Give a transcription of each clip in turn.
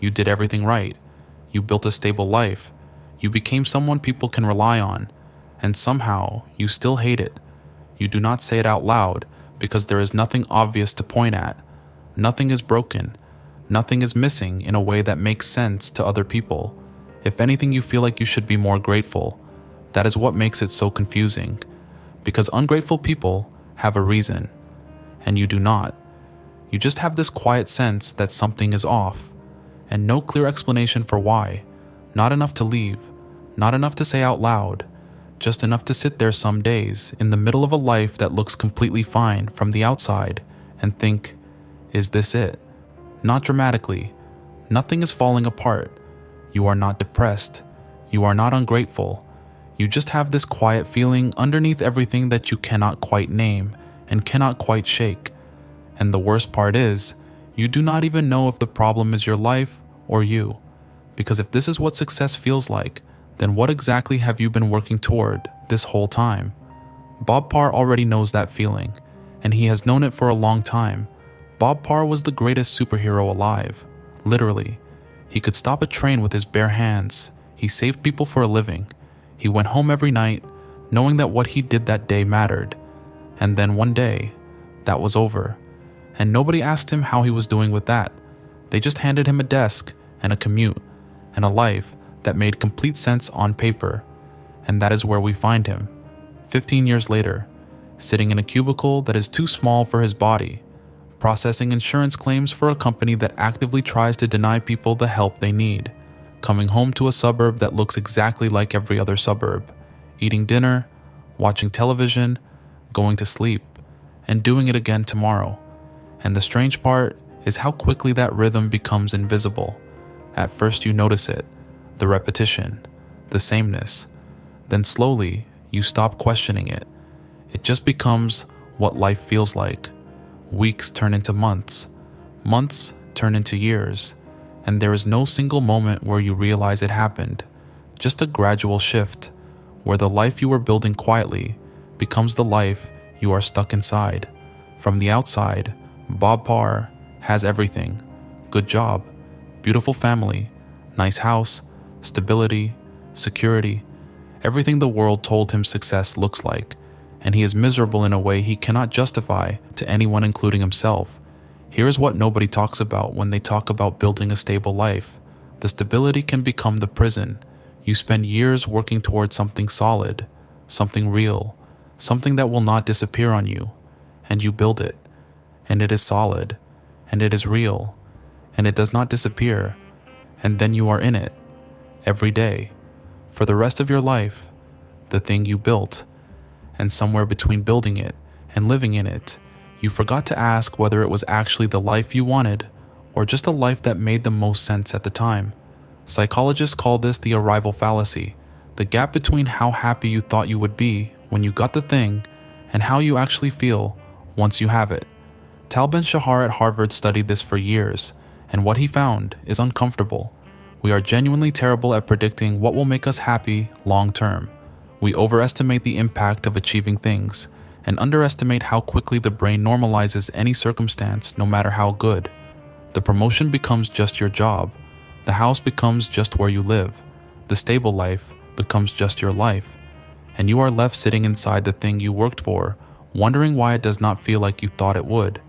You did everything right. You built a stable life. You became someone people can rely on. And somehow, you still hate it. You do not say it out loud because there is nothing obvious to point at. Nothing is broken. Nothing is missing in a way that makes sense to other people. If anything, you feel like you should be more grateful. That is what makes it so confusing. Because ungrateful people have a reason, and you do not. You just have this quiet sense that something is off, and no clear explanation for why. Not enough to leave, not enough to say out loud, just enough to sit there some days in the middle of a life that looks completely fine from the outside and think, is this it? Not dramatically. Nothing is falling apart. You are not depressed. You are not ungrateful. You just have this quiet feeling underneath everything that you cannot quite name and cannot quite shake. And the worst part is, you do not even know if the problem is your life or you. Because if this is what success feels like, then what exactly have you been working toward this whole time? Bob Parr already knows that feeling, and he has known it for a long time. Bob Parr was the greatest superhero alive, literally. He could stop a train with his bare hands. He saved people for a living. He went home every night, knowing that what he did that day mattered. And then one day, that was over. And nobody asked him how he was doing with that. They just handed him a desk and a commute and a life that made complete sense on paper. And that is where we find him, 15 years later, sitting in a cubicle that is too small for his body, processing insurance claims for a company that actively tries to deny people the help they need, coming home to a suburb that looks exactly like every other suburb, eating dinner, watching television, going to sleep, and doing it again tomorrow. And the strange part is how quickly that rhythm becomes invisible. At first you notice it, the repetition, the sameness. Then slowly, you stop questioning it. It just becomes what life feels like. Weeks turn into months. Months turn into years. And there is no single moment where you realize it happened. Just a gradual shift, where the life you were building quietly becomes the life you are stuck inside. From the outside, Bob Parr has everything. Good job, beautiful family, nice house, stability, security, everything the world told him success looks like, and he is miserable in a way he cannot justify to anyone including himself. Here is what nobody talks about when they talk about building a stable life. The stability can become the prison. You spend years working towards something solid, something real, something that will not disappear on you, and you build it, and it is solid, and it is real, and it does not disappear, and then you are in it, every day, for the rest of your life, the thing you built, and somewhere between building it and living in it, you forgot to ask whether it was actually the life you wanted, or just a life that made the most sense at the time. Psychologists call this the arrival fallacy, the gap between how happy you thought you would be when you got the thing and how you actually feel once you have it. Tal Ben-Shahar at Harvard studied this for years, and what he found is uncomfortable. We are genuinely terrible at predicting what will make us happy long term. We overestimate the impact of achieving things and underestimate how quickly the brain normalizes any circumstance, no matter how good. The promotion becomes just your job. The house becomes just where you live. The stable life becomes just your life. And you are left sitting inside the thing you worked for, wondering why it does not feel like you thought it would.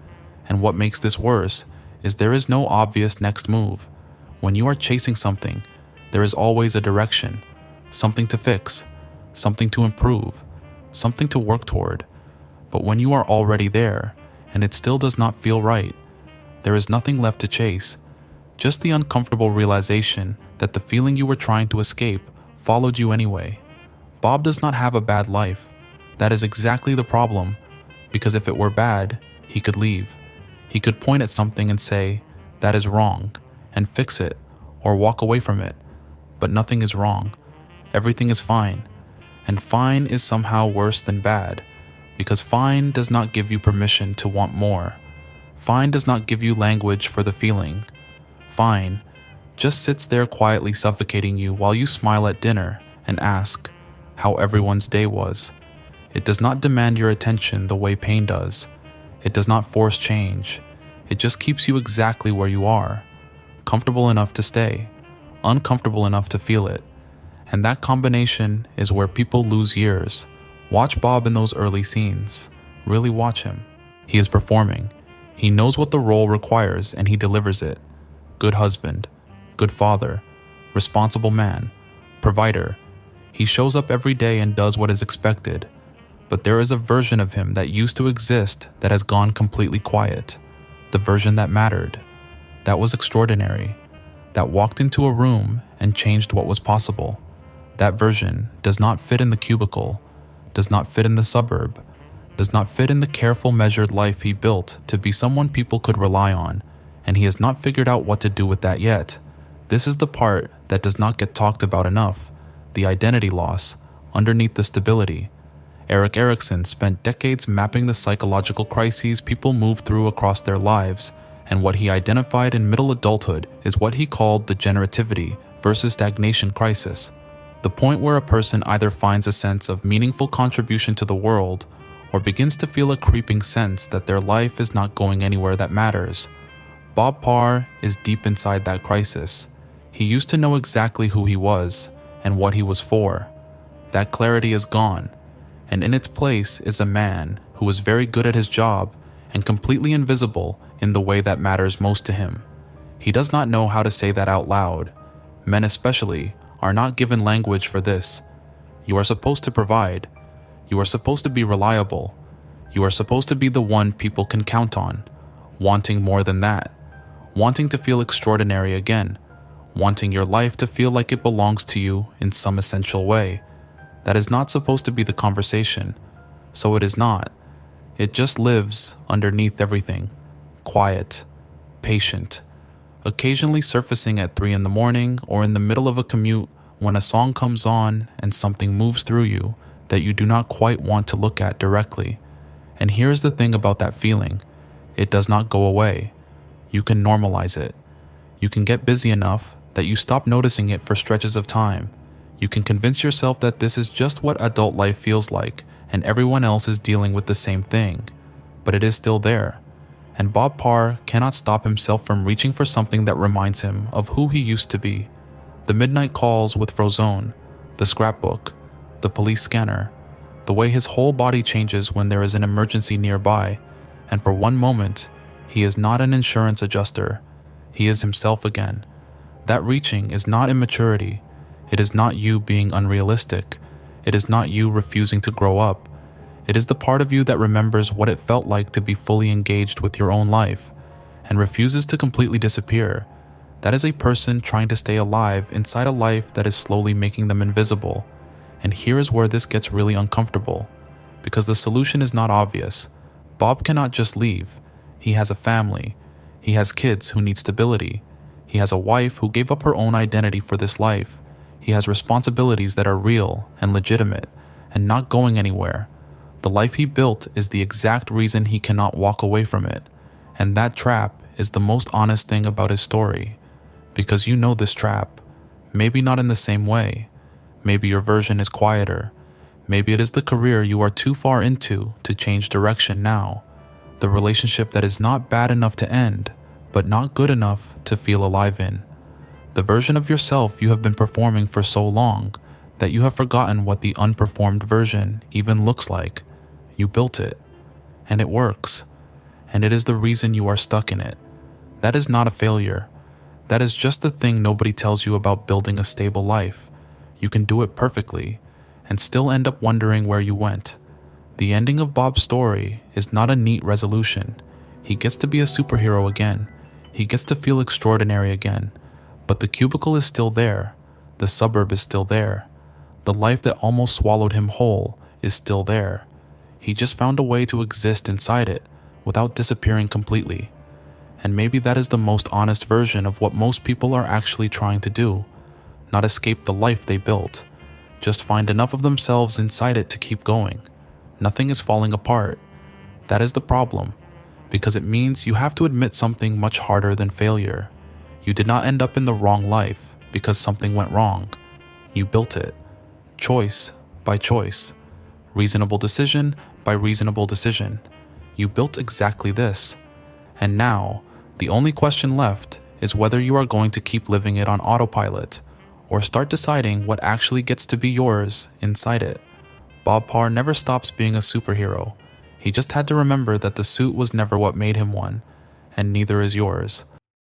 And what makes this worse is there is no obvious next move. When you are chasing something, there is always a direction, something to fix, something to improve, something to work toward. But when you are already there, and it still does not feel right, there is nothing left to chase, just the uncomfortable realization that the feeling you were trying to escape followed you anyway. Bob does not have a bad life. That is exactly the problem, because if it were bad, he could leave. He could point at something and say, "That is wrong," and fix it, or walk away from it. But nothing is wrong. Everything is fine. And fine is somehow worse than bad, because fine does not give you permission to want more. Fine does not give you language for the feeling. Fine just sits there quietly suffocating you while you smile at dinner and ask how everyone's day was. It does not demand your attention the way pain does. It does not force change. It just keeps you exactly where you are. comfortable enough to stay, uncomfortable enough to feel it. And that combination is where people lose years. Watch Bob in those early scenes. Really watch him. He is performing. He knows what the role requires and he delivers it. Good husband, good father, responsible man, provider. He shows up every day and does what is expected. But there is a version of him that used to exist that has gone completely quiet. The version that mattered, that was extraordinary, that walked into a room and changed what was possible. That version does not fit in the cubicle, does not fit in the suburb, does not fit in the careful, measured life he built to be someone people could rely on, and he has not figured out what to do with that yet. This is the part that does not get talked about enough, the identity loss, underneath the stability. Erik Erikson spent decades mapping the psychological crises people move through across their lives, and what he identified in middle adulthood is what he called the generativity versus stagnation crisis. The point where a person either finds a sense of meaningful contribution to the world or begins to feel a creeping sense that their life is not going anywhere that matters. Bob Parr is deep inside that crisis. He used to know exactly who he was and what he was for. That clarity is gone, and in its place is a man who is very good at his job and completely invisible in the way that matters most to him. He does not know how to say that out loud. Men especially are not given language for this. You are supposed to provide. You are supposed to be reliable. You are supposed to be the one people can count on. Wanting more than that. Wanting to feel extraordinary again. Wanting your life to feel like it belongs to you in some essential way. That is not supposed to be the conversation. So it is not. It just lives underneath everything. Quiet. Patient. Occasionally surfacing at 3 in the morning or in the middle of a commute when a song comes on and something moves through you that you do not quite want to look at directly. And here's the thing about that feeling. It does not go away. You can normalize it. You can get busy enough that you stop noticing it for stretches of time. You can convince yourself that this is just what adult life feels like and everyone else is dealing with the same thing. But it is still there. And Bob Parr cannot stop himself from reaching for something that reminds him of who he used to be. The midnight calls with Frozone, the scrapbook, the police scanner, the way his whole body changes when there is an emergency nearby, and for one moment, he is not an insurance adjuster. He is himself again. That reaching is not immaturity. It is not you being unrealistic. It is not you refusing to grow up. It is the part of you that remembers what it felt like to be fully engaged with your own life and refuses to completely disappear. That is a person trying to stay alive inside a life that is slowly making them invisible. And here is where this gets really uncomfortable, because the solution is not obvious. Bob cannot just leave. He has a family. He has kids who need stability. He has a wife who gave up her own identity for this life. He has responsibilities that are real and legitimate and not going anywhere. The life he built is the exact reason he cannot walk away from it. And that trap is the most honest thing about his story. Because you know this trap. Maybe not in the same way. Maybe your version is quieter. Maybe it is the career you are too far into to change direction now. The relationship that is not bad enough to end, but not good enough to feel alive in. The version of yourself you have been performing for so long that you have forgotten what the unperformed version even looks like. You built it, and it works, and it is the reason you are stuck in it. That is not a failure. That is just the thing nobody tells you about building a stable life. You can do it perfectly, and still end up wondering where you went. The ending of Bob's story is not a neat resolution. He gets to be a superhero again. He gets to feel extraordinary again. But the cubicle is still there. The suburb is still there. The life that almost swallowed him whole is still there. He just found a way to exist inside it without disappearing completely. And maybe that is the most honest version of what most people are actually trying to do. Not escape the life they built. Just find enough of themselves inside it to keep going. Nothing is falling apart. That is the problem, because it means you have to admit something much harder than failure. You did not end up in the wrong life because something went wrong. You built it. Choice by choice. Reasonable decision by reasonable decision. You built exactly this. And now, the only question left is whether you are going to keep living it on autopilot or start deciding what actually gets to be yours inside it. Bob Parr never stops being a superhero. He just had to remember that the suit was never what made him one, and neither is yours.